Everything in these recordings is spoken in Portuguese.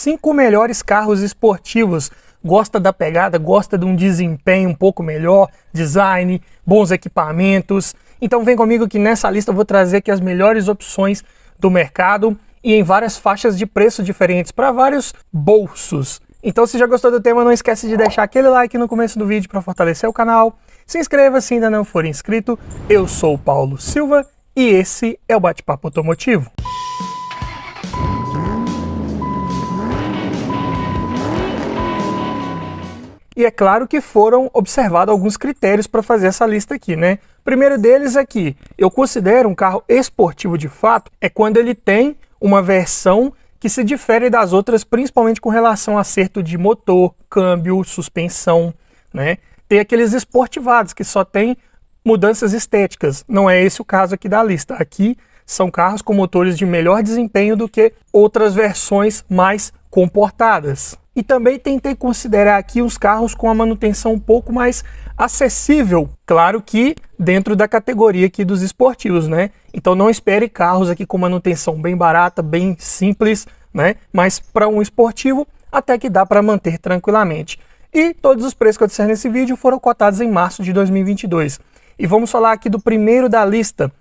5 melhores carros esportivos. Gosta da pegada, gosta de um desempenho um pouco melhor, design, bons equipamentos. Então vem comigo que nessa lista eu vou trazer aqui as melhores opções do mercado e em várias faixas de preço diferentes para vários bolsos. Então se já gostou do tema, não esquece de deixar aquele like no começo do vídeo para fortalecer o canal. Se inscreva se ainda não for inscrito. Eu sou o Paulo Silva e esse é o Bate-Papo Automotivo. E é claro que foram observados alguns critérios para fazer essa lista aqui, né? O primeiro deles é que eu considero um carro esportivo de fato é quando ele tem uma versão que se difere das outras, principalmente com relação a acerto de motor, câmbio, suspensão, né? Tem aqueles esportivados que só tem mudanças estéticas. Não é esse o caso aqui da lista. Aqui são carros com motores de melhor desempenho do que outras versões mais comportadas. E também tentei considerar aqui os carros com a manutenção um pouco mais acessível, claro que dentro da categoria aqui dos esportivos, né? Então não espere carros aqui com manutenção bem barata, bem simples, né? Mas para um esportivo até que dá para manter tranquilamente. E todos os preços que eu disser nesse vídeo foram cotados em março de 2022. E vamos falar aqui do primeiro da lista,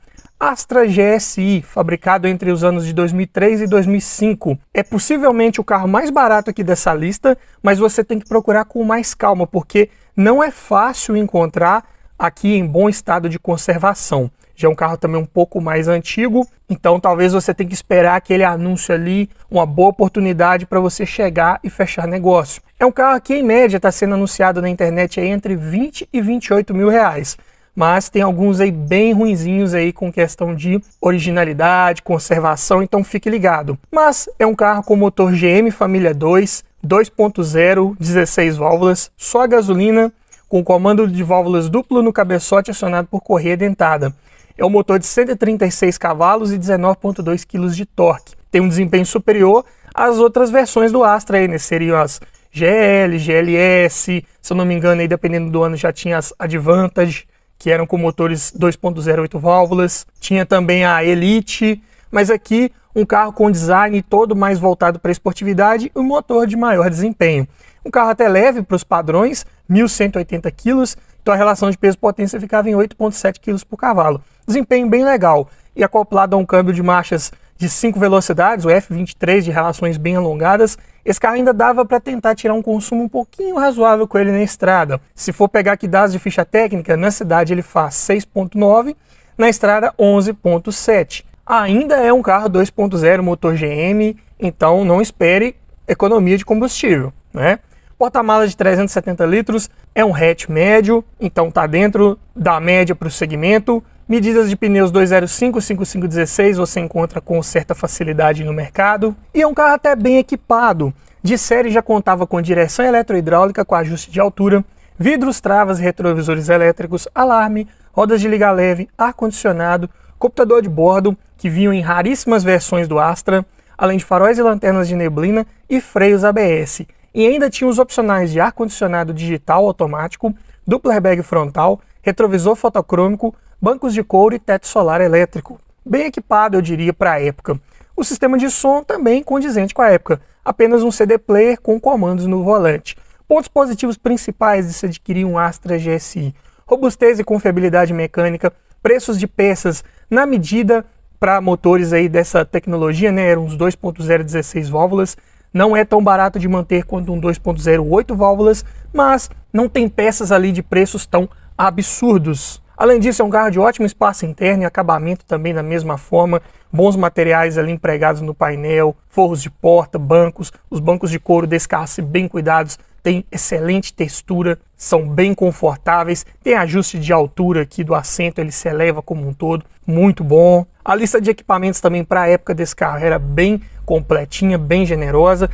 Astra GSI, fabricado entre os anos de 2003 e 2005. É possivelmente o carro mais barato aqui dessa lista, mas você tem que procurar com mais calma, porque não é fácil encontrar aqui em bom estado de conservação. Já é um carro também um pouco mais antigo, então talvez você tenha que esperar aquele anúncio ali, uma boa oportunidade para você chegar e fechar negócio. É um carro que em média está sendo anunciado na internet aí entre 20 e 28 mil reais. Mas tem alguns aí bem ruinzinhos aí com questão de originalidade, conservação, então fique ligado. Mas é um carro com motor GM Família 2, 2.0, 16 válvulas, só gasolina, com comando de válvulas duplo no cabeçote acionado por correia dentada. É um motor de 136 cavalos e 19.2 kg de torque. Tem um desempenho superior às outras versões do Astra aí, né? Seriam as GL, GLS, se eu não me engano aí dependendo do ano já tinha as Advantage, que eram com motores 2.08 válvulas, tinha também a Elite, mas aqui um carro com design todo mais voltado para a esportividade e um motor de maior desempenho. Um carro até leve para os padrões, 1.180 kg, então a relação de peso-potência ficava em 8.7 kg por cavalo. Desempenho bem legal, e acoplado a um câmbio de marchas de 5 velocidades, o F23 de relações bem alongadas, esse carro ainda dava para tentar tirar um consumo um pouquinho razoável com ele na estrada. Se for pegar aqui dados de ficha técnica, na cidade ele faz 6.9, na estrada 11.7. Ainda é um carro 2.0 motor GM, então não espere economia de combustível, né? Porta-malas de 370 litros, é um hatch médio, então está dentro da média para o segmento. Medidas de pneus 205, 5516 você encontra com certa facilidade no mercado. E é um carro até bem equipado. De série já contava com direção eletrohidráulica com ajuste de altura, vidros, travas e retrovisores elétricos, alarme, rodas de liga leve, ar-condicionado, computador de bordo, que vinham em raríssimas versões do Astra, além de faróis e lanternas de neblina e freios ABS. E ainda tinha os opcionais de ar-condicionado digital automático, duplo airbag frontal, retrovisor fotocrômico, bancos de couro e teto solar elétrico. Bem equipado, eu diria, para a época. O sistema de som também condizente com a época, apenas um CD player com comandos no volante. Pontos positivos principais de se adquirir um Astra GSI: robustez e confiabilidade mecânica, preços de peças na medida para motores aí dessa tecnologia, né? Eram uns 2.0 16 válvulas. Não é tão barato de manter quanto um 2.0 8 válvulas, mas não tem peças ali de preços tão absurdos. Além disso, é um carro de ótimo espaço interno e acabamento também da mesma forma, bons materiais ali empregados no painel, forros de porta, bancos, os bancos de couro desse carro, se bem cuidados, tem excelente textura, são bem confortáveis, tem ajuste de altura aqui do assento, ele se eleva como um todo, muito bom. A lista de equipamentos também para a época desse carro era bem completinha, bem generosa.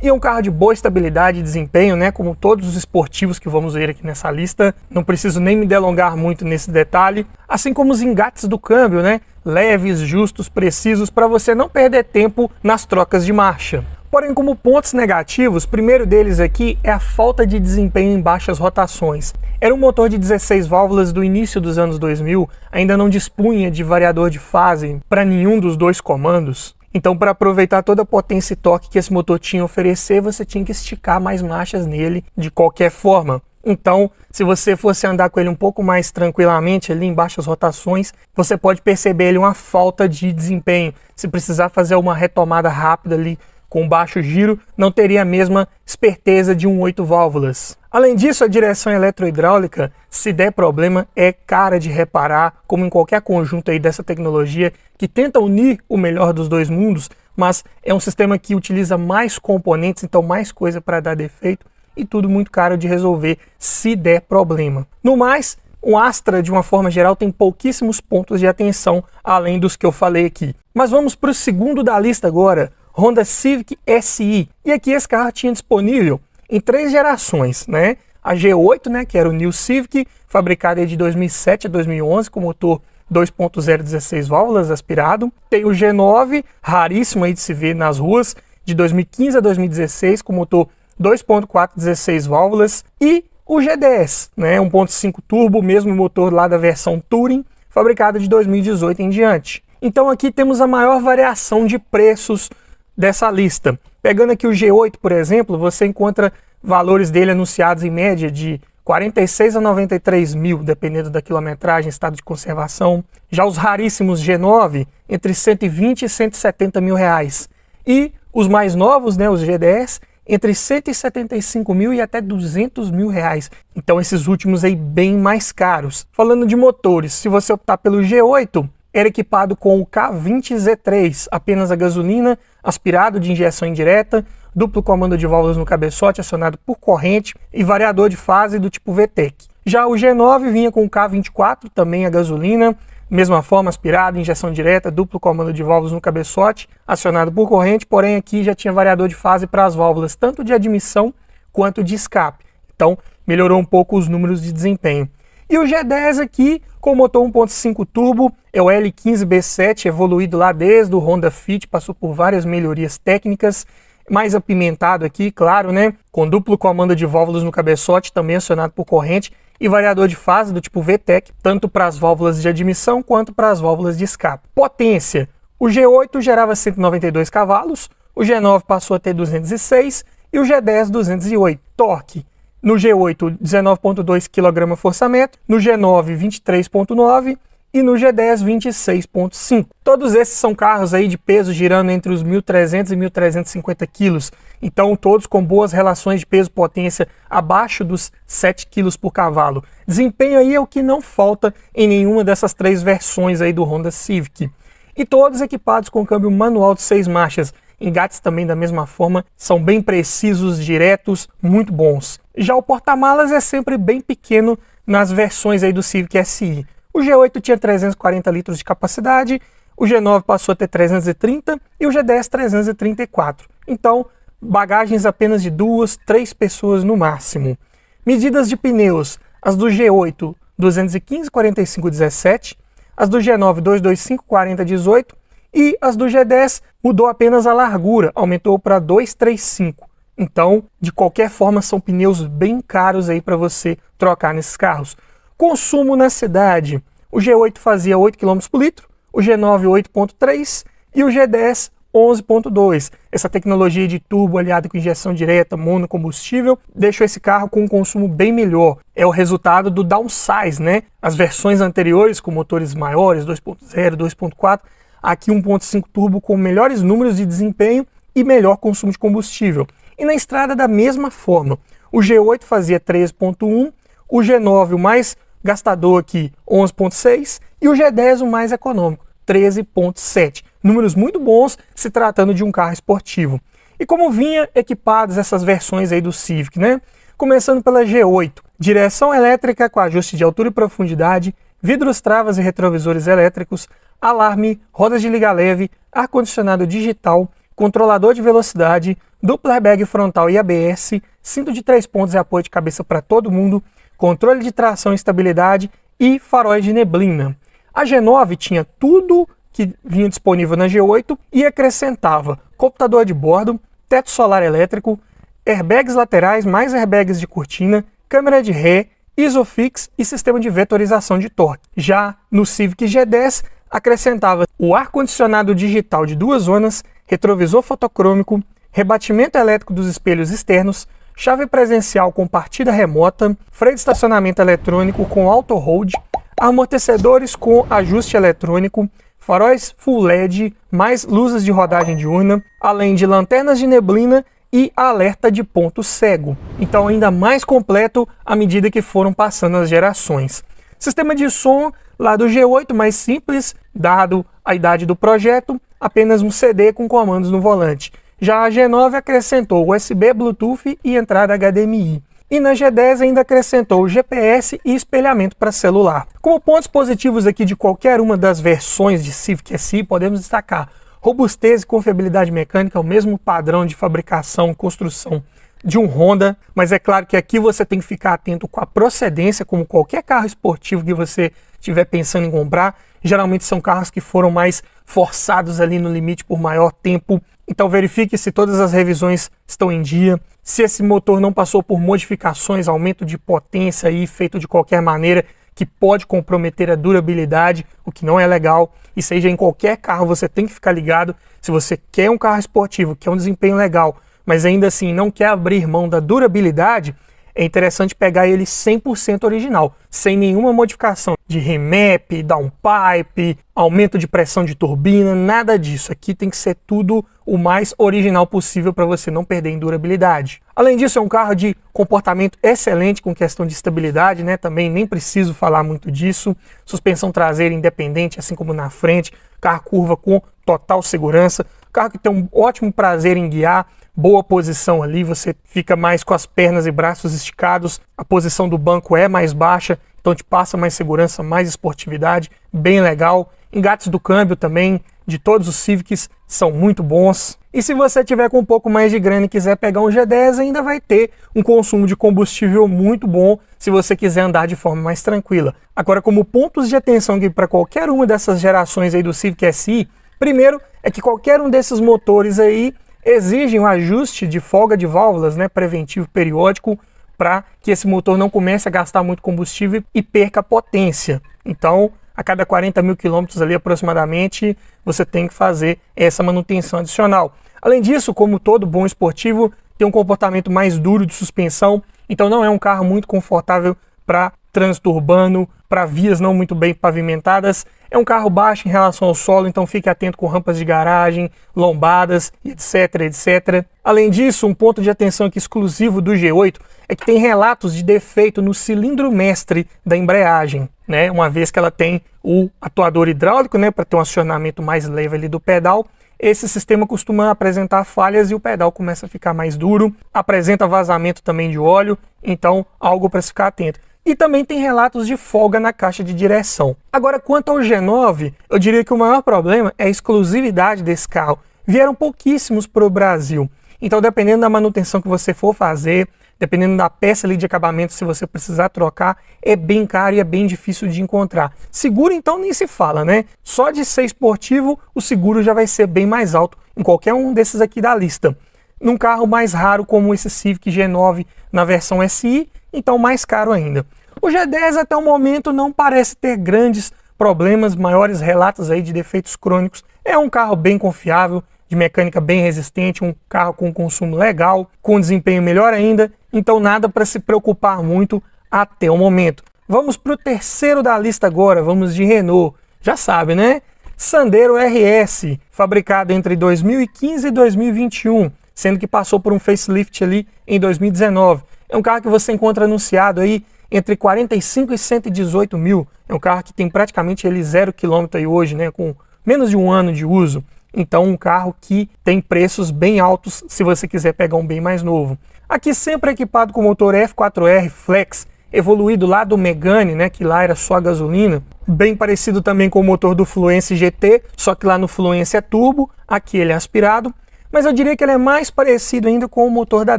E é um carro de boa estabilidade e desempenho, né? Como todos os esportivos que vamos ver aqui nessa lista. Não preciso nem me delongar muito nesse detalhe. Assim como os engates do câmbio, né? Leves, justos, precisos, para você não perder tempo nas trocas de marcha. Porém, como pontos negativos, o primeiro deles aqui é a falta de desempenho em baixas rotações. Era um motor de 16 válvulas do início dos anos 2000, ainda não dispunha de variador de fase para nenhum dos dois comandos. Então, para aproveitar toda a potência e torque que esse motor tinha a oferecer, você tinha que esticar mais marchas nele de qualquer forma. Então, se você fosse andar com ele um pouco mais tranquilamente ali em baixas rotações, você pode perceber ele uma falta de desempenho. Se precisar fazer uma retomada rápida ali com baixo giro, não teria a mesma esperteza de um 8 válvulas. Além disso, a direção eletrohidráulica, se der problema, é cara de reparar, como em qualquer conjunto aí dessa tecnologia que tenta unir o melhor dos dois mundos, mas é um sistema que utiliza mais componentes, então mais coisa para dar defeito, e tudo muito caro de resolver se der problema. No mais, o Astra, de uma forma geral, tem pouquíssimos pontos de atenção, além dos que eu falei aqui. Mas vamos para o segundo da lista agora, Honda Civic Si. E aqui esse carro tinha disponível em 3 gerações, né? A G8, né, que era o New Civic, fabricado de 2007 a 2011, com motor 2.0 16 válvulas aspirado. Tem o G9, raríssimo aí de se ver nas ruas, de 2015 a 2016, com motor 2.4 16 válvulas, e o G10, né, 1.5 turbo, mesmo motor lá da versão Touring, fabricado de 2018 em diante. Então aqui temos a maior variação de preços dessa lista. Pegando aqui o G8, por exemplo, você encontra valores dele anunciados em média de 46 a 93 mil, dependendo da quilometragem, estado de conservação. Já os raríssimos G9, entre 120 e 170 mil reais. E os mais novos, né, os G10, entre 175 mil e até 200 mil reais. Então esses últimos aí bem mais caros. Falando de motores, se você optar pelo G8, era equipado com o K20 Z3, apenas a gasolina, aspirado de injeção indireta, duplo comando de válvulas no cabeçote acionado por corrente e variador de fase do tipo VTEC. Já o G9 vinha com o K24, também a gasolina, mesma forma, aspirado, injeção direta, duplo comando de válvulas no cabeçote, acionado por corrente, porém aqui já tinha variador de fase para as válvulas, tanto de admissão quanto de escape. Então melhorou um pouco os números de desempenho. E o G10 aqui, com motor 1.5 turbo, é o L15B7, evoluído lá desde o Honda Fit, passou por várias melhorias técnicas, mais apimentado aqui, claro, né? Com duplo comando de válvulas no cabeçote, também acionado por corrente, e variador de fase do tipo VTEC, tanto para as válvulas de admissão quanto para as válvulas de escape. Potência: o G8 gerava 192 cavalos, o G9 passou a ter 206 e o G10 208. Torque: no G8 19.2 kgfm, no G9 23.9 e no G10 26.5. Todos esses são carros aí de peso girando entre os 1.300 e 1.350 kg, então todos com boas relações de peso-potência abaixo dos 7 kg por cavalo. Desempenho aí é o que não falta em nenhuma dessas 3 versões aí do Honda Civic. E todos equipados com câmbio manual de 6 marchas. Engates também da mesma forma, são bem precisos, diretos, muito bons. Já o porta-malas é sempre bem pequeno nas versões aí do Civic Si. O G8 tinha 340 litros de capacidade, o G9 passou a ter 330 e o G10 334. Então, bagagens apenas de 2, 3 pessoas no máximo. Medidas de pneus: as do G8 215 45 17, as do G9 225 40 18 e as do G10 mudou apenas a largura, aumentou para 235. Então, de qualquer forma, são pneus bem caros aí para você trocar nesses carros. Consumo na cidade: o G8 fazia 8 km por litro, o G9 8.3 e o G10 11.2. Essa tecnologia de turbo aliada com injeção direta, monocombustível, deixou esse carro com um consumo bem melhor. É o resultado do downsize, né? As versões anteriores com motores maiores, 2.0, 2.4, aqui 1.5 turbo com melhores números de desempenho e melhor consumo de combustível. E na estrada da mesma forma, o G8 fazia 13.1, o G9 o mais gastador aqui 11.6 e o G10 o mais econômico 13.7. Números muito bons se tratando de um carro esportivo. E como vinha equipadas essas versões aí do Civic, né? Começando pela G8, direção elétrica com ajuste de altura e profundidade, vidros, travas e retrovisores elétricos, alarme, rodas de liga leve, ar-condicionado digital, controlador de velocidade, duplo airbag frontal e ABS, cinto de 3 pontos e apoio de cabeça para todo mundo, controle de tração e estabilidade e faróis de neblina. A G9 tinha tudo que vinha disponível na G8 e acrescentava computador de bordo, teto solar elétrico, airbags laterais mais airbags de cortina, câmera de ré, Isofix e sistema de vetorização de torque. Já no Civic G10, acrescentava o ar-condicionado digital de 2 zonas, retrovisor fotocrômico, rebatimento elétrico dos espelhos externos, chave presencial com partida remota, freio de estacionamento eletrônico com auto-hold, amortecedores com ajuste eletrônico, faróis full LED, mais luzes de rodagem diurna, além de lanternas de neblina e alerta de ponto cego. Então ainda mais completo à medida que foram passando as gerações. Sistema de som lá do G8 mais simples, dado a idade do projeto, apenas um CD com comandos no volante. Já a G9 acrescentou USB, Bluetooth e entrada HDMI. E na G10 ainda acrescentou GPS e espelhamento para celular. Como pontos positivos aqui de qualquer uma das versões de Civic SI, podemos destacar robustez e confiabilidade mecânica, o mesmo padrão de fabricação e construção de um Honda, mas é claro que aqui você tem que ficar atento com a procedência, como qualquer carro esportivo que você estiver pensando em comprar. Geralmente são carros que foram mais forçados ali no limite por maior tempo, então verifique se todas as revisões estão em dia, se esse motor não passou por modificações, aumento de potência aí feito de qualquer maneira que pode comprometer a durabilidade, o que não é legal. E seja em qualquer carro, você tem que ficar ligado. Se você quer um carro esportivo, quer um desempenho legal, mas ainda assim não quer abrir mão da durabilidade, é interessante pegar ele 100% original, sem nenhuma modificação de remap, downpipe, aumento de pressão de turbina, nada disso. Aqui tem que ser tudo o mais original possível para você não perder em durabilidade. Além disso, é um carro de comportamento excelente com questão de estabilidade, né? Também nem preciso falar muito disso. Suspensão traseira independente, assim como na frente. Carro curva com total segurança. Carro que tem um ótimo prazer em guiar. Boa posição ali, você fica mais com as pernas e braços esticados. A posição do banco é mais baixa, então te passa mais segurança, mais esportividade. Bem legal. Engates do câmbio também, de todos os Civics, são muito bons. E se você tiver com um pouco mais de grana e quiser pegar um G10, ainda vai ter um consumo de combustível muito bom se você quiser andar de forma mais tranquila. Agora, como pontos de atenção para qualquer uma dessas gerações aí do Civic SI, primeiro é que qualquer um desses motores aí exigem um ajuste de folga de válvulas, né, preventivo periódico, para que esse motor não comece a gastar muito combustível e perca potência. Então, a cada 40 mil quilômetros ali aproximadamente, você tem que fazer essa manutenção adicional. Além disso, como todo bom esportivo, tem um comportamento mais duro de suspensão, então não é um carro muito confortável para trânsito urbano, para vias não muito bem pavimentadas. É um carro baixo em relação ao solo, então fique atento com rampas de garagem, lombadas, etc, etc. Além disso, um ponto de atenção aqui exclusivo do G8 é que tem relatos de defeito no cilindro mestre da embreagem, né? Uma vez que ela tem o atuador hidráulico, né, para ter um acionamento mais leve ali do pedal, esse sistema costuma apresentar falhas e o pedal começa a ficar mais duro, apresenta vazamento também de óleo, então algo para se ficar atento. E também tem relatos de folga na caixa de direção. Agora, quanto ao G9, eu diria que o maior problema é a exclusividade desse carro. Vieram pouquíssimos para o Brasil. Então, dependendo da manutenção que você for fazer, dependendo da peça ali de acabamento, se você precisar trocar, é bem caro e é bem difícil de encontrar. Seguro, então, nem se fala, né? Só de ser esportivo, o seguro já vai ser bem mais alto em qualquer um desses aqui da lista. Num carro mais raro como esse Civic G9 na versão SI, então mais caro ainda. O G10 até o momento não parece ter grandes problemas, maiores relatos aí de defeitos crônicos. É um carro bem confiável, de mecânica bem resistente, um carro com consumo legal, com desempenho melhor ainda, então nada para se preocupar muito até o momento. Vamos para o terceiro da lista agora, vamos de Renault. Já sabe, né? Sandero RS, fabricado entre 2015 e 2021, sendo que passou por um facelift ali em 2019. É um carro que você encontra anunciado aí entre 45 e 118 mil. É um carro que tem praticamente ele 0 km aí hoje, né, com menos de um ano de uso. Então um carro que tem preços bem altos se você quiser pegar um bem mais novo. Aqui sempre equipado com motor F4R Flex, evoluído lá do Megane, né, que lá era só gasolina. Bem parecido também com o motor do Fluence GT, só que lá no Fluence é turbo, aqui ele é aspirado. Mas eu diria que ele é mais parecido ainda com o motor da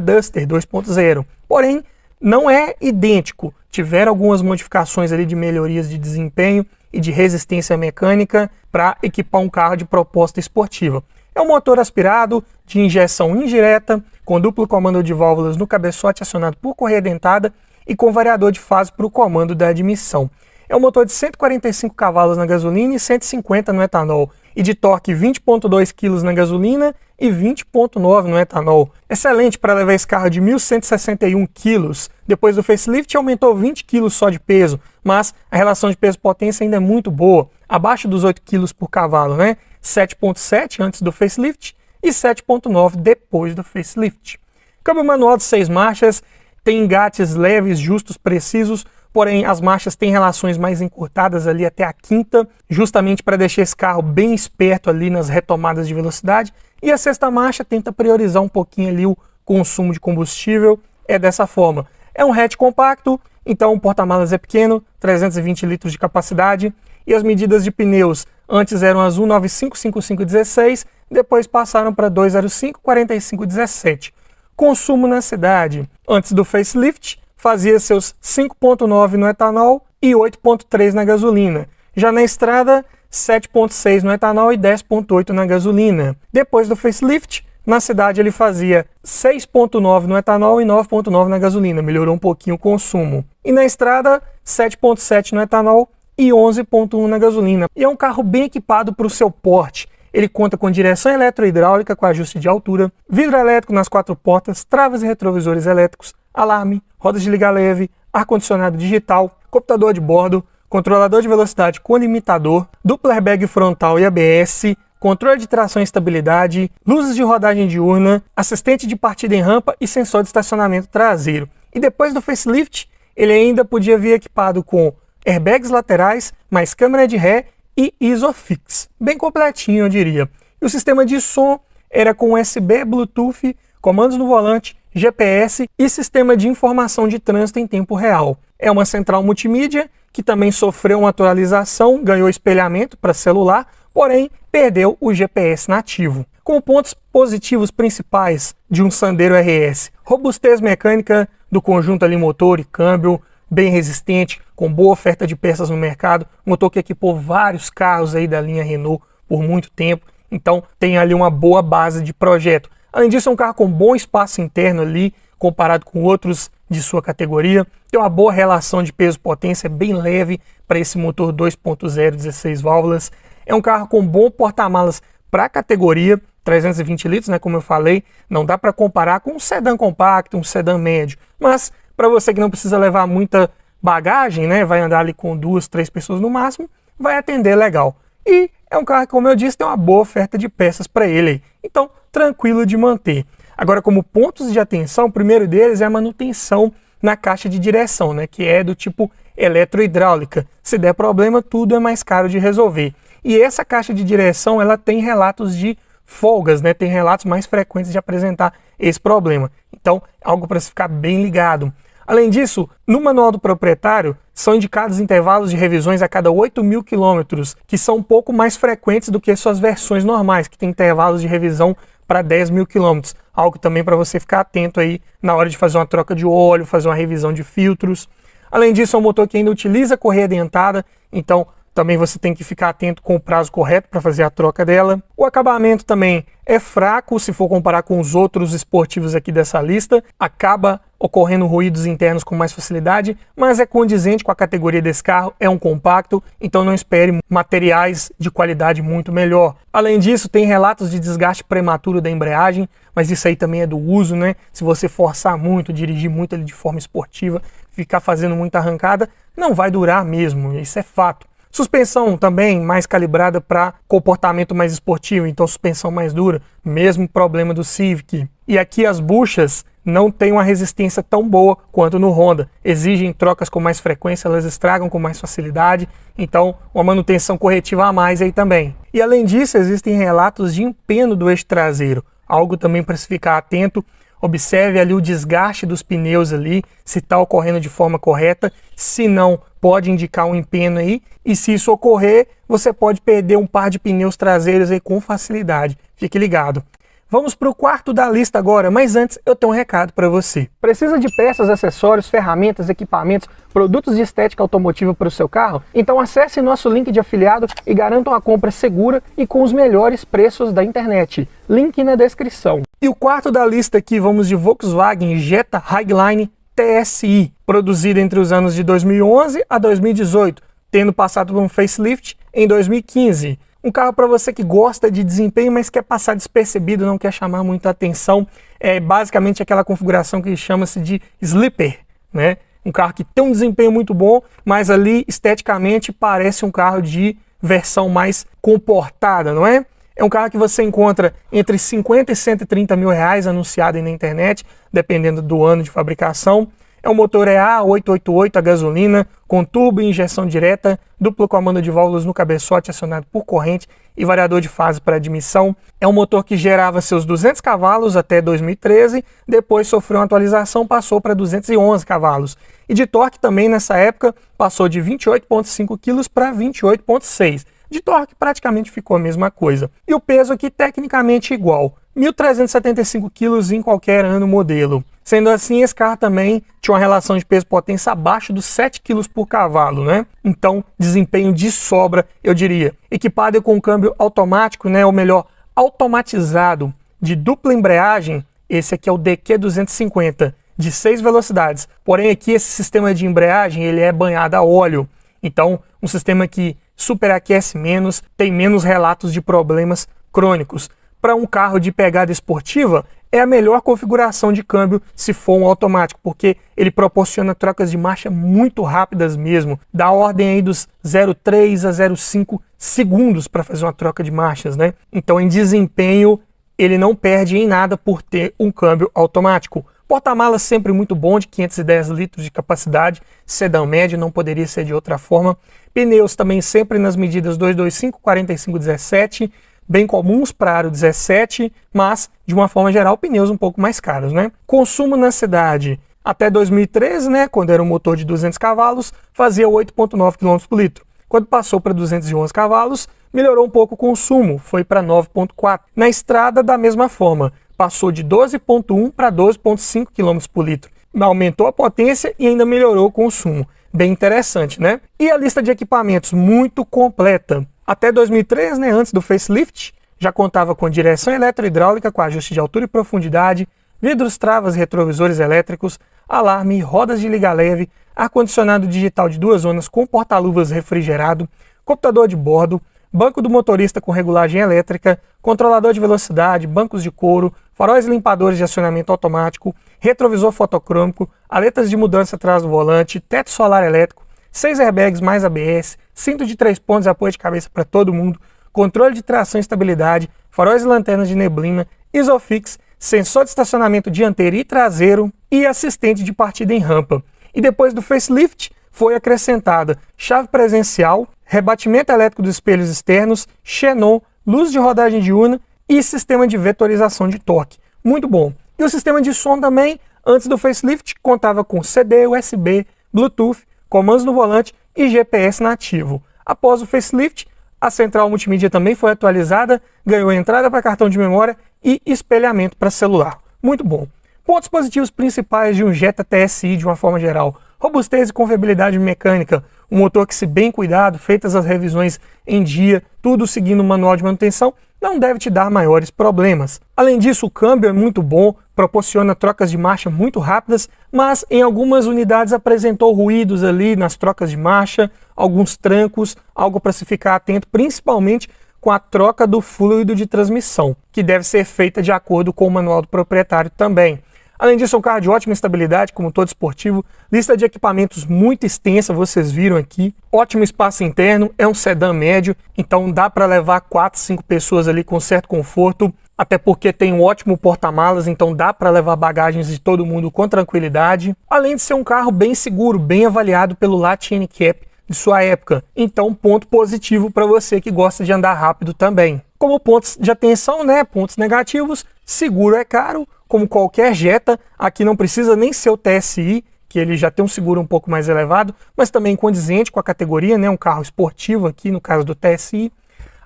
Duster 2.0. Porém, não é idêntico. Tiveram algumas modificações ali de melhorias de desempenho e de resistência mecânica para equipar um carro de proposta esportiva. É um motor aspirado, de injeção indireta, com duplo comando de válvulas no cabeçote acionado por correia dentada e com variador de fase para o comando da admissão. É um motor de 145 cavalos na gasolina e 150 no etanol, e de torque 20,2 kg na gasolina e 20,9 no etanol. Excelente para levar esse carro de 1.161 kg. Depois do facelift aumentou 20 kg só de peso, mas a relação de peso-potência ainda é muito boa, abaixo dos 8 kg por cavalo, né? 7,7 antes do facelift e 7,9 depois do facelift. Câmbio manual de 6 marchas, tem engates leves, justos, precisos, porém as marchas têm relações mais encurtadas ali até a quinta, justamente para deixar esse carro bem esperto ali nas retomadas de velocidade, e a sexta marcha tenta priorizar um pouquinho ali o consumo de combustível, é dessa forma. É um hatch compacto, então o porta-malas é pequeno, 320 litros de capacidade, e as medidas de pneus antes eram as 195 5516, depois passaram para 205 4517. Consumo na cidade, antes do facelift, fazia seus 5,9 no etanol e 8,3 na gasolina. Já na estrada, 7,6 no etanol e 10,8 na gasolina. Depois do facelift, na cidade ele fazia 6,9 no etanol e 9,9 na gasolina, melhorou um pouquinho o consumo. E na estrada, 7,7 no etanol e 11,1 na gasolina. E é um carro bem equipado para o seu porte. Ele conta com direção eletrohidráulica com ajuste de altura, vidro elétrico nas 4 portas, travas e retrovisores elétricos, alarme, rodas de liga leve, ar-condicionado digital, computador de bordo, controlador de velocidade com limitador, duplo airbag frontal e ABS, controle de tração e estabilidade, luzes de rodagem diurna, assistente de partida em rampa e sensor de estacionamento traseiro. E depois do facelift, ele ainda podia vir equipado com airbags laterais, mais câmera de ré e ISOFIX. Bem completinho, eu diria. E o sistema de som era com USB, Bluetooth, comandos no volante, GPS e sistema de informação de trânsito em tempo real. É uma central multimídia que também sofreu uma atualização, ganhou espelhamento para celular, porém perdeu o GPS nativo. Com pontos positivos principais de um Sandero RS: robustez mecânica do conjunto ali motor e câmbio, bem resistente, com boa oferta de peças no mercado, motor que equipou vários carros aí da linha Renault por muito tempo, então tem ali uma boa base de projeto. Além disso, é um carro com bom espaço interno ali, comparado com outros de sua categoria, tem uma boa relação de peso-potência, bem leve para esse motor 2.0 16 válvulas, é um carro com bom porta-malas para a categoria, 320 litros, né, como eu falei, não dá para comparar com um sedã compacto, um sedã médio, mas para você que não precisa levar muita bagagem, né, vai andar ali com 2, 3 pessoas no máximo, vai atender legal. E é um carro que, como eu disse, tem uma boa oferta de peças para ele. Então, tranquilo de manter. Agora, como pontos de atenção, o primeiro deles é a manutenção na caixa de direção, né, que é do tipo eletrohidráulica. Se der problema, tudo é mais caro de resolver. E essa caixa de direção, ela tem relatos de folgas, né, tem relatos mais frequentes de apresentar esse problema. Então, algo para se ficar bem ligado. Além disso, no manual do proprietário, são indicados intervalos de revisões a cada 8.000 km, que são um pouco mais frequentes do que suas versões normais, que tem intervalos de revisão para 10.000 km. Algo também para você ficar atento aí na hora de fazer uma troca de óleo, fazer uma revisão de filtros. Além disso, é um motor que ainda utiliza correia dentada, então também você tem que ficar atento com o prazo correto para fazer a troca dela. O acabamento também é fraco, se for comparar com os outros esportivos aqui dessa lista. Acaba ocorrendo ruídos internos com mais facilidade, mas é condizente com a categoria desse carro, é um compacto, então não espere materiais de qualidade muito melhor. Além disso, tem relatos de desgaste prematuro da embreagem, mas isso aí também é do uso, né? Se você forçar muito, dirigir muito ali de forma esportiva, ficar fazendo muita arrancada, não vai durar mesmo, isso é fato. Suspensão também mais calibrada para comportamento mais esportivo, então suspensão mais dura, mesmo problema do Civic. E aqui as buchas não têm uma resistência tão boa quanto no Honda, exigem trocas com mais frequência, elas estragam com mais facilidade, então uma manutenção corretiva a mais aí também. E além disso, existem relatos de empeno do eixo traseiro, algo também para se ficar atento. Observe ali o desgaste dos pneus ali, se está ocorrendo de forma correta, se não, pode indicar um empeno aí, e se isso ocorrer, você pode perder um par de pneus traseiros aí com facilidade, fique ligado. Vamos para o quarto da lista agora, mas antes eu tenho um recado para você. Precisa de peças, acessórios, ferramentas, equipamentos, produtos de estética automotiva para o seu carro? Então acesse nosso link de afiliado e garanta uma compra segura e com os melhores preços da internet. Link na descrição. E o quarto da lista aqui, vamos de Volkswagen Jetta Highline TSI, produzido entre os anos de 2011 a 2018, tendo passado por um facelift em 2015. Um carro para você que gosta de desempenho, mas quer passar despercebido, não quer chamar muita atenção. É basicamente aquela configuração que chama-se de sleeper, né? Um carro que tem um desempenho muito bom, mas ali esteticamente parece um carro de versão mais comportada, não é? É um carro que você encontra entre 50 e 130 mil reais anunciado aí na internet, dependendo do ano de fabricação. É um motor EA 888 a gasolina, com turbo e injeção direta, duplo comando de válvulas no cabeçote acionado por corrente e variador de fase para admissão. É um motor que gerava seus 200 cavalos até 2013, depois sofreu uma atualização, passou para 211 cavalos. E de torque também nessa época passou de 28,5 kg para 28,6 kg. De torque praticamente ficou a mesma coisa. E o peso aqui tecnicamente igual, 1.375 kg em qualquer ano modelo. Sendo assim, esse carro também tinha uma relação de peso-potência abaixo dos 7 kg por cavalo, né? Então, desempenho de sobra, eu diria. Equipado com câmbio automático, né? Ou melhor, automatizado de dupla embreagem, esse aqui é o DQ250, de 6 velocidades. Porém, aqui esse sistema de embreagem, ele é banhado a óleo. Então, um sistema que superaquece menos, tem menos relatos de problemas crônicos. Para um carro de pegada esportiva, é a melhor configuração de câmbio se for um automático, porque ele proporciona trocas de marcha muito rápidas mesmo, da ordem aí dos 0,3 a 0,5 segundos para fazer uma troca de marchas, né? Então, em desempenho, ele não perde em nada por ter um câmbio automático. Porta-malas sempre muito bom, de 510 litros de capacidade, sedã médio, não poderia ser de outra forma. Pneus também sempre nas medidas 225, 45, 17, bem comuns para aro 17, mas de uma forma geral pneus um pouco mais caros, né? Consumo na cidade até 2013, né, quando era um motor de 200 cavalos, fazia 8,9 km por litro. Quando passou para 211 cavalos, melhorou um pouco o consumo, foi para 9,4. Na estrada, da mesma forma, passou de 12,1 para 12,5 km por litro. Aumentou a potência e ainda melhorou o consumo. Bem interessante, né? E a lista de equipamentos muito completa. Até 2003, né, antes do facelift, já contava com direção eletrohidráulica com ajuste de altura e profundidade, vidros, travas e retrovisores elétricos, alarme, rodas de liga leve, ar-condicionado digital de 2 zonas com porta-luvas refrigerado, computador de bordo, banco do motorista com regulagem elétrica, controlador de velocidade, bancos de couro, faróis limpadores de acionamento automático, retrovisor fotocrômico, aletas de mudança atrás do volante, teto solar elétrico, 6 airbags mais ABS, cinto de 3 pontos e apoio de cabeça para todo mundo, controle de tração e estabilidade, faróis e lanternas de neblina, Isofix, sensor de estacionamento dianteiro e traseiro e assistente de partida em rampa. E depois do facelift foi acrescentada chave presencial, rebatimento elétrico dos espelhos externos, xenon, luz de rodagem diurna e sistema de vetorização de torque. Muito bom. E o sistema de som também, antes do facelift, contava com CD, USB, Bluetooth, comandos no volante e GPS nativo. Após o facelift, a central multimídia também foi atualizada, ganhou entrada para cartão de memória e espelhamento para celular. Muito bom. Pontos positivos principais de um Jetta TSI de uma forma geral: robustez e confiabilidade mecânica, um motor que, se bem cuidado, feitas as revisões em dia, tudo seguindo o manual de manutenção, não deve te dar maiores problemas. Além disso, o câmbio é muito bom, proporciona trocas de marcha muito rápidas, mas em algumas unidades apresentou ruídos ali nas trocas de marcha, alguns trancos, algo para se ficar atento, principalmente com a troca do fluido de transmissão, que deve ser feita de acordo com o manual do proprietário também. Além disso, é um carro de ótima estabilidade, como todo esportivo, lista de equipamentos muito extensa, vocês viram aqui, ótimo espaço interno, é um sedã médio, então dá para levar 4, 5 pessoas ali com certo conforto, até porque tem um ótimo porta-malas, então dá para levar bagagens de todo mundo com tranquilidade, além de ser um carro bem seguro, bem avaliado pelo Lat NCAP de sua época, então ponto positivo para você que gosta de andar rápido também. Como pontos de atenção, né, pontos negativos, seguro é caro, como qualquer Jetta, aqui não precisa nem ser o TSI, que ele já tem um seguro um pouco mais elevado, mas também condizente com a categoria, né, um carro esportivo aqui no caso do TSI.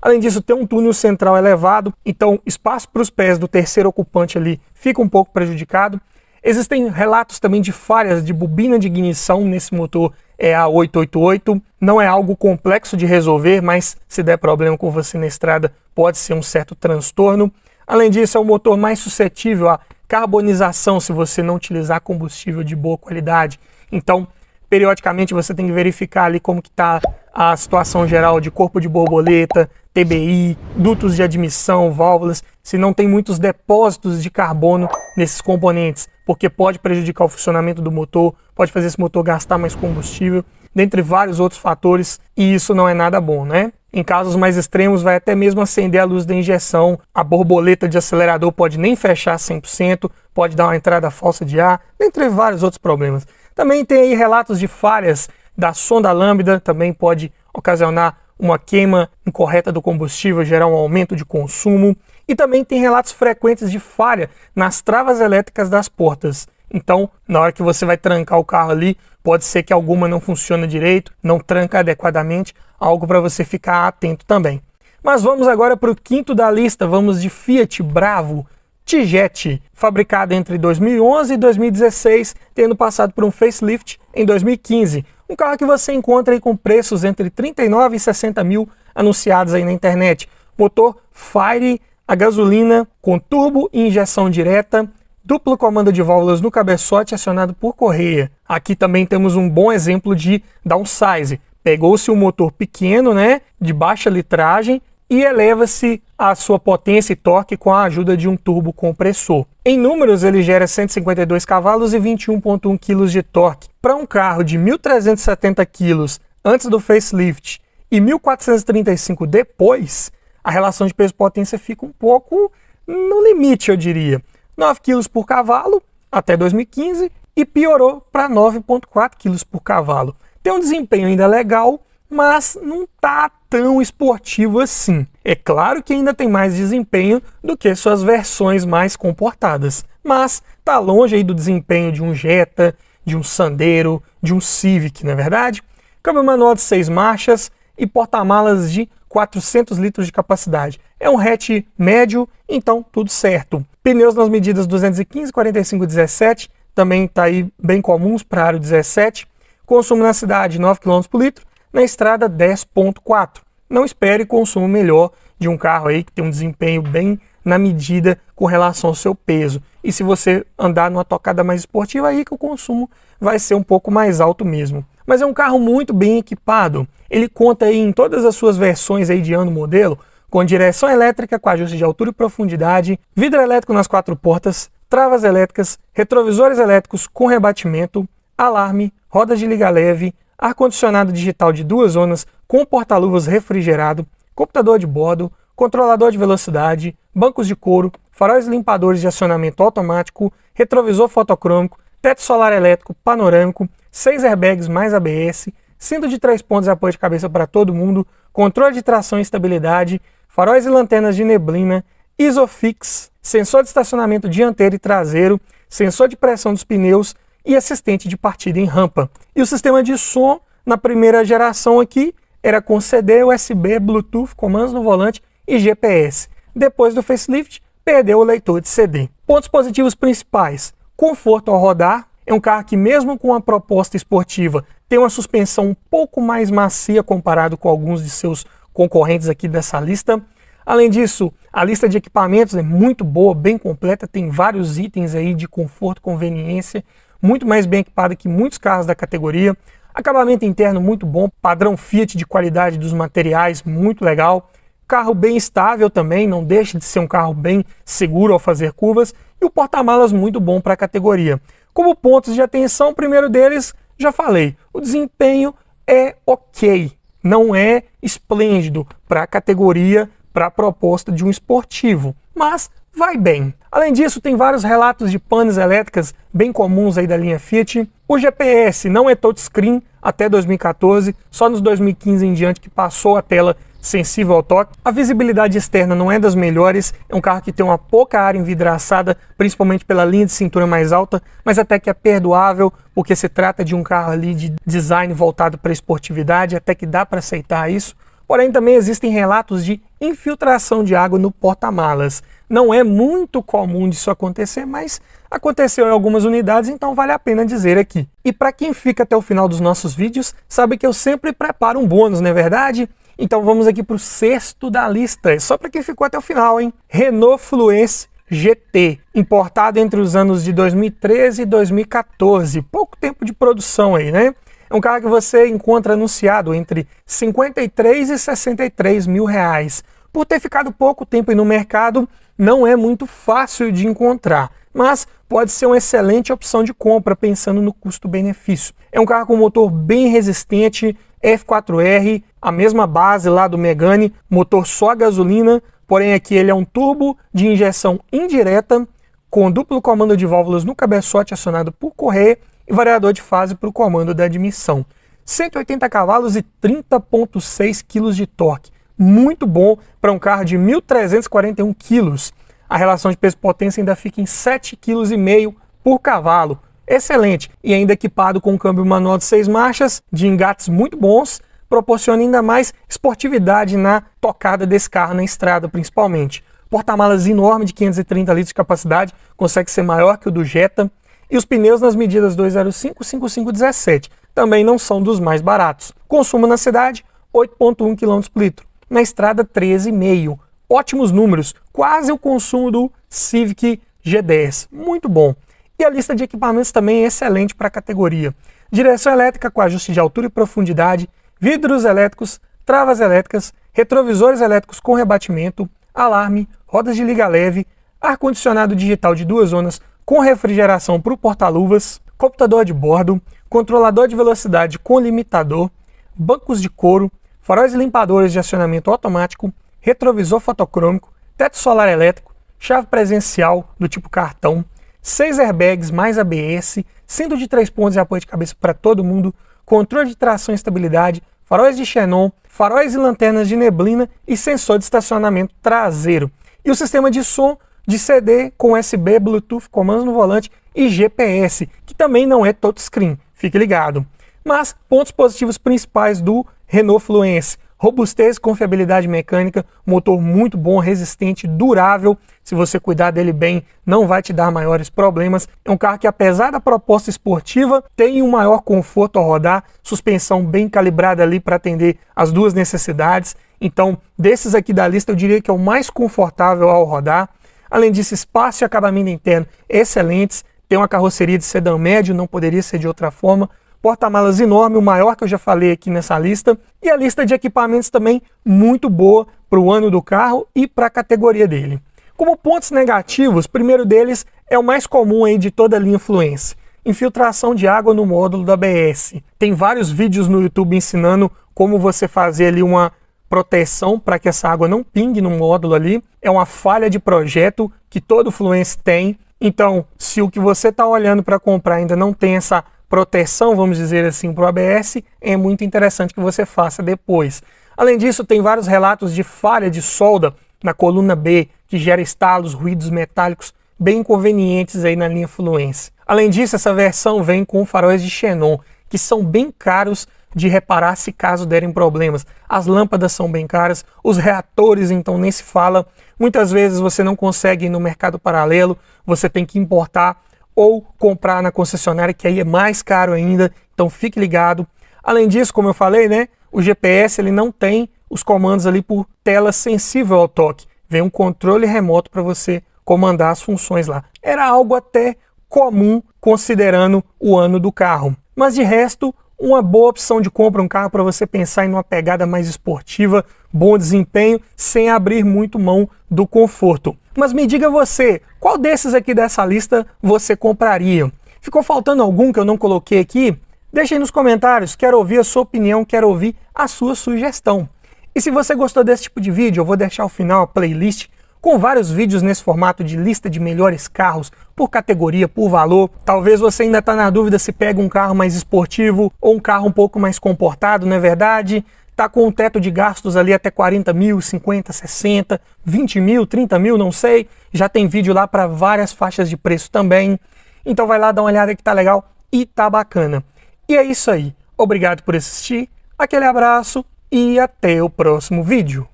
Além disso, tem um túnel central elevado, então espaço para os pés do terceiro ocupante ali fica um pouco prejudicado. Existem relatos também de falhas de bobina de ignição nesse motor EA888. Não é algo complexo de resolver, mas se der problema com você na estrada, pode ser um certo transtorno. Além disso, é um motor mais suscetível à carbonização se você não utilizar combustível de boa qualidade. Então, Periodicamente você tem que verificar ali como que está a situação geral de corpo de borboleta, TBI, dutos de admissão, válvulas, se não tem muitos depósitos de carbono nesses componentes, porque pode prejudicar o funcionamento do motor, pode fazer esse motor gastar mais combustível, dentre vários outros fatores, e isso não é nada bom, né? Em casos mais extremos, vai até mesmo acender a luz da injeção, a borboleta de acelerador pode nem fechar 100%, pode dar uma entrada falsa de ar, dentre vários outros problemas. Também tem aí relatos de falhas da sonda lambda, também pode ocasionar uma queima incorreta do combustível, gerar um aumento de consumo. E também tem relatos frequentes de falha nas travas elétricas das portas. Então, na hora que você vai trancar o carro ali, pode ser que alguma não funcione direito, não tranca adequadamente, algo para você ficar atento também. Mas vamos agora para o quinto da lista, vamos de Fiat Bravo T-Jet, fabricado entre 2011 e 2016, tendo passado por um facelift em 2015. Um carro que você encontra aí com preços entre 39 e 60 mil anunciados aí na internet. Motor Fire a gasolina com turbo e injeção direta, duplo comando de válvulas no cabeçote acionado por correia. Aqui também temos um bom exemplo de downsize. Pegou-se um motor pequeno, né, de baixa litragem, e eleva-se a sua potência e torque com a ajuda de um turbo compressor. Em números, ele gera 152 cavalos e 21,1 kg de torque. Para um carro de 1.370 kg antes do facelift e 1.435 depois, a relação de peso-potência fica um pouco no limite, eu diria. 9 kg por cavalo até 2015 e piorou para 9,4 kg por cavalo. Tem um desempenho ainda legal, mas não está tão esportivo assim. É claro que ainda tem mais desempenho do que suas versões mais comportadas, mas está longe aí do desempenho de um Jetta, de um Sandero, de um Civic, não é verdade? Câmbio manual de 6 marchas e porta-malas de 400 litros de capacidade. É um hatch médio, então tudo certo. Pneus nas medidas 215, 45 e 17, também está aí bem comuns para aro 17. Consumo na cidade 9 km por litro, na estrada 10,4. Não espere consumo melhor de um carro aí que tem um desempenho bem na medida com relação ao seu peso. E se você andar numa tocada mais esportiva, aí que o consumo vai ser um pouco mais alto mesmo. Mas é um carro muito bem equipado. Ele conta aí em todas as suas versões aí de ano modelo, com direção elétrica com ajuste de altura e profundidade, vidro elétrico nas 4 portas, travas elétricas, retrovisores elétricos com rebatimento, alarme, rodas de liga leve, ar-condicionado digital de 2 zonas com porta-luvas refrigerado, computador de bordo, controlador de velocidade, bancos de couro, faróis limpadores de acionamento automático, retrovisor fotocrômico, teto solar elétrico panorâmico, 6 airbags mais ABS, cinto de 3 pontos e apoio de cabeça para todo mundo, controle de tração e estabilidade, faróis e lanternas de neblina, Isofix, sensor de estacionamento dianteiro e traseiro, sensor de pressão dos pneus e assistente de partida em rampa. E o sistema de som, na primeira geração aqui, era com CD, USB, Bluetooth, comandos no volante e GPS. Depois do facelift, perdeu o leitor de CD. Pontos positivos principais: conforto ao rodar. É um carro que, mesmo com uma proposta esportiva, tem uma suspensão um pouco mais macia comparado com alguns de seus concorrentes aqui dessa lista. Além disso, a lista de equipamentos é muito boa, bem completa, tem vários itens aí de conforto, conveniência, muito mais bem equipada que muitos carros da categoria. Acabamento interno muito bom, padrão Fiat de qualidade dos materiais, muito legal. Carro bem estável também, não deixa de ser um carro bem seguro ao fazer curvas. E o porta-malas muito bom para a categoria. Como pontos de atenção, o primeiro deles, já falei, o desempenho é ok, não é esplêndido para a categoria, para a proposta de um esportivo, mas vai bem. Além disso, tem vários relatos de panes elétricas bem comuns aí da linha Fiat. O GPS não é touchscreen até 2014, só nos 2015 em diante que passou a tela sensível ao toque. A visibilidade externa não é das melhores, é um carro que tem uma pouca área envidraçada, principalmente pela linha de cintura mais alta, mas até que é perdoável, porque se trata de um carro ali de design voltado para a esportividade, até que dá para aceitar isso. Porém, também existem relatos de infiltração de água no porta-malas. Não é muito comum disso acontecer, mas aconteceu em algumas unidades, então vale a pena dizer aqui. E para quem fica até o final dos nossos vídeos, sabe que eu sempre preparo um bônus, não é verdade? Então vamos aqui para o sexto da lista, é só para quem ficou até o final, hein? Renault Fluence GT, importado entre os anos de 2013 e 2014, pouco tempo de produção aí, né? É um carro que você encontra anunciado entre 53 e 63 mil reais. Por ter ficado pouco tempo aí no mercado, não é muito fácil de encontrar, mas pode ser uma excelente opção de compra pensando no custo-benefício. É um carro com motor bem resistente, F4R, a mesma base lá do Megane, motor só a gasolina, porém aqui ele é um turbo de injeção indireta, com duplo comando de válvulas no cabeçote acionado por correia e variador de fase para o comando da admissão. 180 cavalos e 30,6 kg de torque. Muito bom para um carro de 1.341 kg. A relação de peso-potência ainda fica em 7,5 kg por cavalo. Excelente! E ainda equipado com um câmbio manual de 6 marchas, de engates muito bons, proporciona ainda mais esportividade na tocada desse carro na estrada, principalmente. Porta-malas enorme de 530 litros de capacidade, consegue ser maior que o do Jetta. E os pneus nas medidas 205 e 5517, também não são dos mais baratos. Consumo na cidade, 8,1 km por litro. Na estrada, 13,5. Ótimos números, quase o consumo do Civic G10. Muito bom. E a lista de equipamentos também é excelente para a categoria. Direção elétrica com ajuste de altura e profundidade, vidros elétricos, travas elétricas, retrovisores elétricos com rebatimento, alarme, rodas de liga leve, ar-condicionado digital de 2 zonas com refrigeração para o porta-luvas, computador de bordo, controlador de velocidade com limitador, bancos de couro, faróis e limpadores de acionamento automático, retrovisor fotocrômico, teto solar elétrico, chave presencial do tipo cartão, 6 airbags mais ABS, cinto de 3 pontos e apoio de cabeça para todo mundo, controle de tração e estabilidade, faróis de xenon, faróis e lanternas de neblina e sensor de estacionamento traseiro. E o sistema de som de CD com USB, Bluetooth, comandos no volante e GPS, que também não é touchscreen, fique ligado. Mas pontos positivos principais do Renault Fluence: robustez, confiabilidade mecânica, motor muito bom, resistente, durável. Se você cuidar dele bem, não vai te dar maiores problemas. É um carro que, apesar da proposta esportiva, tem um maior conforto ao rodar, suspensão bem calibrada ali para atender as duas necessidades. Então, desses aqui da lista, eu diria que é o mais confortável ao rodar. Além disso, espaço e acabamento interno excelentes. Tem uma carroceria de sedã médio, não poderia ser de outra forma. Porta-malas enorme, o maior que eu já falei aqui nessa lista. E a lista de equipamentos também muito boa para o ano do carro e para a categoria dele. Como pontos negativos, o primeiro deles é o mais comum aí de toda a linha Fluence: infiltração de água no módulo da ABS. Tem vários vídeos no YouTube ensinando como você fazer ali uma proteção para que essa água não pingue no módulo ali. É uma falha de projeto que todo Fluence tem. Então, se o que você está olhando para comprar ainda não tem essa proteção, vamos dizer assim, para o ABS, é muito interessante que você faça depois. Além disso, tem vários relatos de falha de solda na coluna B, que gera estalos, ruídos metálicos bem inconvenientes aí na linha Fluence. Além disso, essa versão vem com faróis de xenon, que são bem caros de reparar se caso derem problemas. As lâmpadas são bem caras, os reatores então nem se fala. Muitas vezes você não consegue ir no mercado paralelo, você tem que importar ou comprar na concessionária, que aí é mais caro ainda, então fique ligado. Além disso, como eu falei, né, o GPS ele não tem os comandos ali por tela sensível ao toque. Vem um controle remoto para você comandar as funções lá. Era algo até comum considerando o ano do carro. Mas de resto, uma boa opção de compra, um carro para você pensar em uma pegada mais esportiva, bom desempenho, sem abrir muito mão do conforto. Mas me diga você, qual desses aqui dessa lista você compraria? Ficou faltando algum que eu não coloquei aqui? Deixa aí nos comentários, quero ouvir a sua opinião, quero ouvir a sua sugestão. E se você gostou desse tipo de vídeo, eu vou deixar ao final a playlist com vários vídeos nesse formato de lista de melhores carros por categoria, por valor. Talvez você ainda está na dúvida se pega um carro mais esportivo ou um carro um pouco mais comportado, não é verdade? Está com um teto de gastos ali até 40 mil, 50, 60, 20 mil, 30 mil, não sei. Já tem vídeo lá para várias faixas de preço também. Então vai lá dar uma olhada que tá legal e tá bacana. E é isso aí. Obrigado por assistir, aquele abraço e até o próximo vídeo.